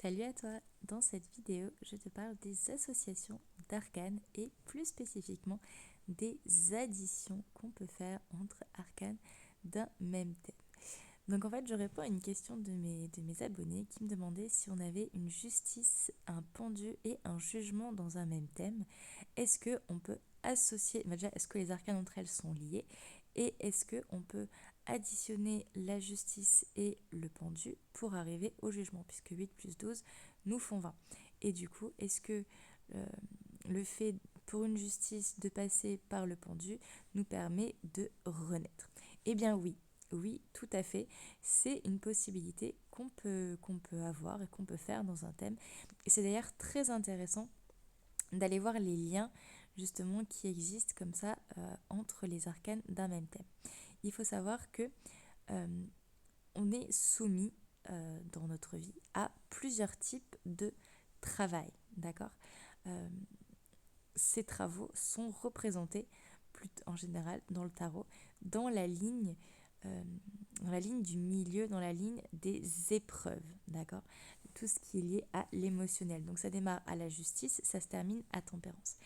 Salut à toi! Dans cette vidéo, je te parle des associations d'arcanes et plus spécifiquement des additions qu'on peut faire entre arcanes d'un même thème. Donc en fait, je réponds à une question de mes abonnés qui me demandaient si on avait une justice, un pendu et un jugement dans un même thème. Est-ce qu'on peut associer, déjà, est-ce que les arcanes entre elles sont liées et est-ce qu'on peut additionner la justice et le pendu pour arriver au jugement, puisque 8 plus 12 nous font 20. Et du coup, est-ce que euh, le fait pour une justice de passer par le pendu nous permet de renaître? Eh bien oui, oui, tout à fait. C'est une possibilité qu'on peut avoir et qu'on peut faire dans un thème. Et c'est d'ailleurs très intéressant d'aller voir les liens justement qui existent comme ça entre les arcanes d'un même thème. Il faut savoir que euh, on est soumis dans notre vie à plusieurs types de travail, d'accord. Euh, Ces travaux sont représentés en général dans le tarot dans la ligne euh, dans la ligne du milieu, dans la ligne des épreuves, d'accord. Tout ce qui est lié à l'émotionnel. Donc ça démarre à la justice, ça se termine à tempérance.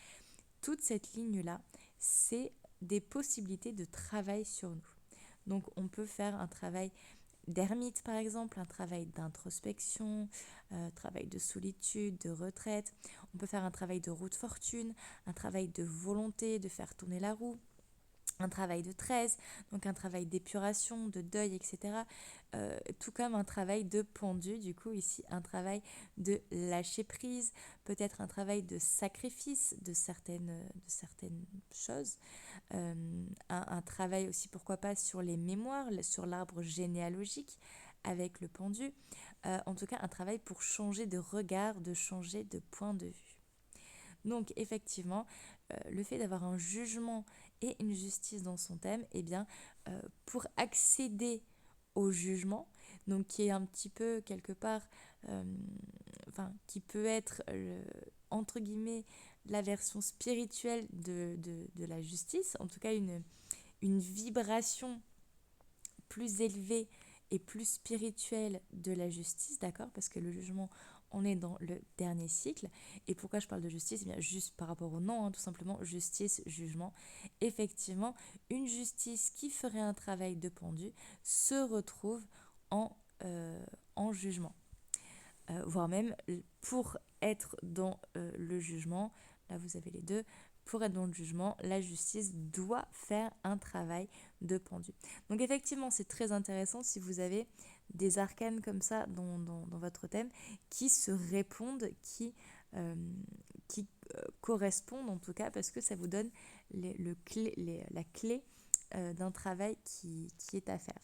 Toute cette ligne-là, c'est des possibilités de travail sur nous. Donc on peut faire un travail d'ermite par exemple, un travail d'introspection, travail de solitude, de retraite. On peut faire un travail de roue de fortune, un travail de volonté, de faire tourner la roue, un travail de 13, donc un travail d'épuration, de deuil, etc. Tout comme un travail de pendu, du coup ici un travail de lâcher prise, peut-être un travail de sacrifice de certaines choses, un travail aussi pourquoi pas sur les mémoires, sur l'arbre généalogique avec le pendu, en tout cas un travail pour changer de regard, de changer de point de vue. Donc effectivement, le fait d'avoir un jugement et une justice dans son thème, eh bien, pour accéder au jugement, donc qui est un petit peu quelque part, euh, enfin, qui peut être, entre guillemets, la version spirituelle de la justice, en tout cas une vibration plus élevée et plus spirituelle de la justice, d'accord? Parce que le jugement, on est dans le dernier cycle. Et pourquoi je parle de justice? Eh bien, juste par rapport au nom, hein, tout simplement, justice, jugement. Effectivement, une justice qui ferait un travail de pendu se retrouve en, euh, en jugement. Voire même pour être dans le jugement, là vous avez les deux, pour être dans le jugement, la justice doit faire un travail de pendu. Donc effectivement, c'est très intéressant si vous avez des arcanes comme ça dans votre thème qui se répondent, euh, qui correspondent en tout cas, parce que ça vous donne la clé d'un travail qui est à faire.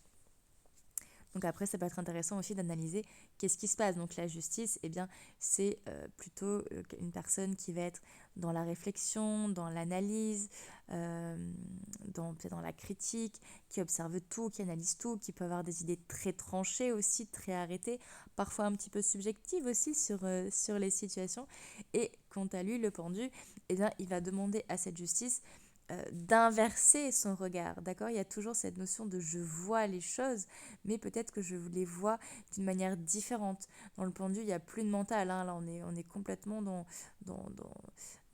Donc après, ça peut être intéressant aussi d'analyser qu'est-ce qui se passe. Donc la justice, eh bien, c'est plutôt une personne qui va être dans la réflexion, dans l'analyse, peut-être dans la critique, qui observe tout, qui analyse tout, qui peut avoir des idées très tranchées aussi, très arrêtées, parfois un petit peu subjectives aussi sur les situations. Et quant à lui, le pendu, eh bien, il va demander à cette justice d'inverser son regard, d'accord. Il y a toujours cette notion de je vois les choses, mais peut-être que je les vois d'une manière différente. Dans le pendu, il n'y a plus de mental, hein. Là on est complètement dans, dans,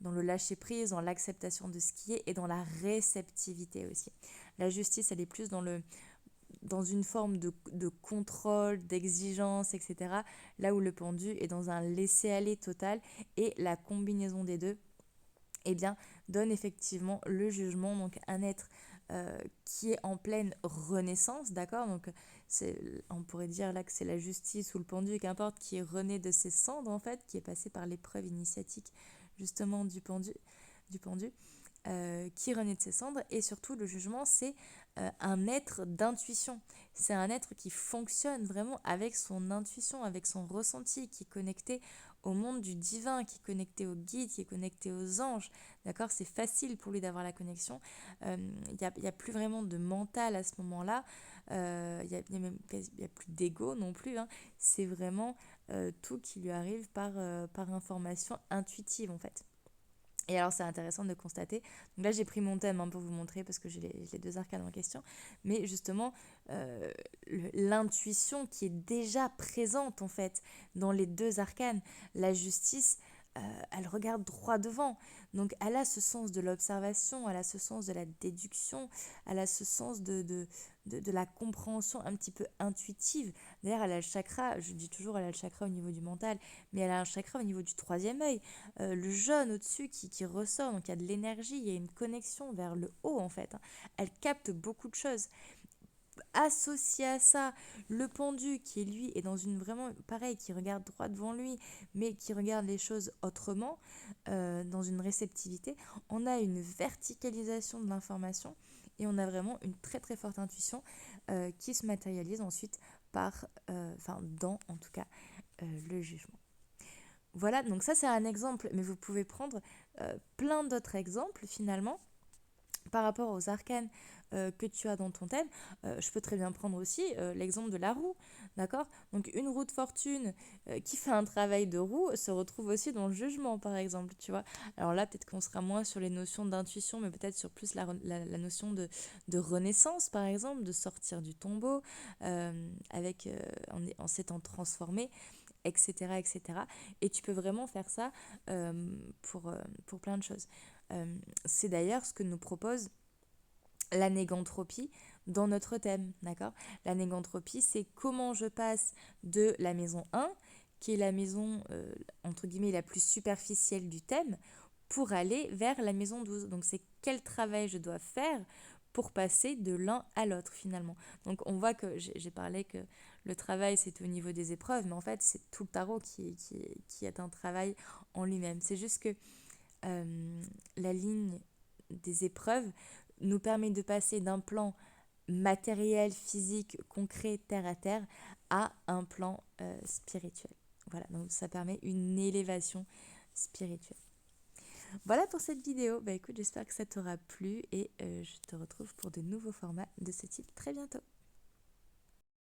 dans le lâcher-prise, dans l'acceptation de ce qui est et dans la réceptivité aussi. La justice, elle est plus dans une forme de contrôle, d'exigence, etc. Là où le pendu est dans un laisser-aller total, et la combinaison des deux, eh bien, donne effectivement le jugement, donc un être qui est en pleine renaissance, d'accord. Donc on pourrait dire là que c'est la justice ou le pendu, qu'importe, qui est rené de ses cendres en fait, qui est passé par l'épreuve initiatique justement du pendu, qui renaît de ses cendres. Et surtout, le jugement, c'est un être d'intuition. C'est un être qui fonctionne vraiment avec son intuition, avec son ressenti, qui est connecté au monde du divin, qui est connecté au guide, qui est connecté aux anges. D'accord. C'est facile pour lui d'avoir la connexion. Il y a plus vraiment de mental à ce moment-là. Il y a plus d'ego non plus, hein. C'est vraiment tout qui lui arrive par information intuitive en fait. Et alors c'est intéressant de constater, donc là j'ai pris mon thème, hein, pour vous montrer parce que j'ai les deux arcanes en question, mais justement l'intuition qui est déjà présente en fait dans les deux arcanes. La justice, elle regarde droit devant. Donc elle a ce sens de l'observation, elle a ce sens de la déduction, elle a ce sens de la compréhension un petit peu intuitive. D'ailleurs, elle a le chakra, je dis toujours, elle a le chakra au niveau du mental, mais elle a un chakra au niveau du troisième œil, le jaune au-dessus qui ressort, donc il y a de l'énergie, il y a une connexion vers le haut en fait. Elle capte beaucoup de choses. Associé à ça, le pendu qui lui est dans une vraiment pareil, qui regarde droit devant lui, mais qui regarde les choses autrement, dans une réceptivité, on a une verticalisation de l'information et on a vraiment une très très forte intuition qui se matérialise ensuite par, dans en tout cas le jugement. Voilà, donc ça c'est un exemple, mais vous pouvez prendre plein d'autres exemples finalement par rapport aux arcanes que tu as dans ton thème. Je peux très bien prendre aussi l'exemple de la roue, d'accord? Donc une roue de fortune qui fait un travail de roue se retrouve aussi dans le jugement, par exemple, tu vois. Alors là, peut-être qu'on sera moins sur les notions d'intuition, mais peut-être sur plus la notion de renaissance, par exemple, de sortir du tombeau en s'étant transformé, etc., etc. Et tu peux vraiment faire ça pour plein de choses. C'est d'ailleurs ce que nous propose la négantropie dans notre thème, d'accord? La négantropie, c'est comment je passe de la maison 1, qui est la maison, entre guillemets, la plus superficielle du thème, pour aller vers la maison 12. Donc c'est quel travail je dois faire pour passer de l'un à l'autre finalement. Donc on voit que j'ai parlé que le travail c'est au niveau des épreuves, mais en fait c'est tout le tarot qui est un travail en lui-même. C'est juste que la ligne des épreuves nous permet de passer d'un plan matériel, physique, concret, terre à terre, à un plan spirituel. Voilà, donc ça permet une élévation spirituelle. Voilà pour cette vidéo. Bah écoute, j'espère que ça t'aura plu et je te retrouve pour de nouveaux formats de ce type très bientôt.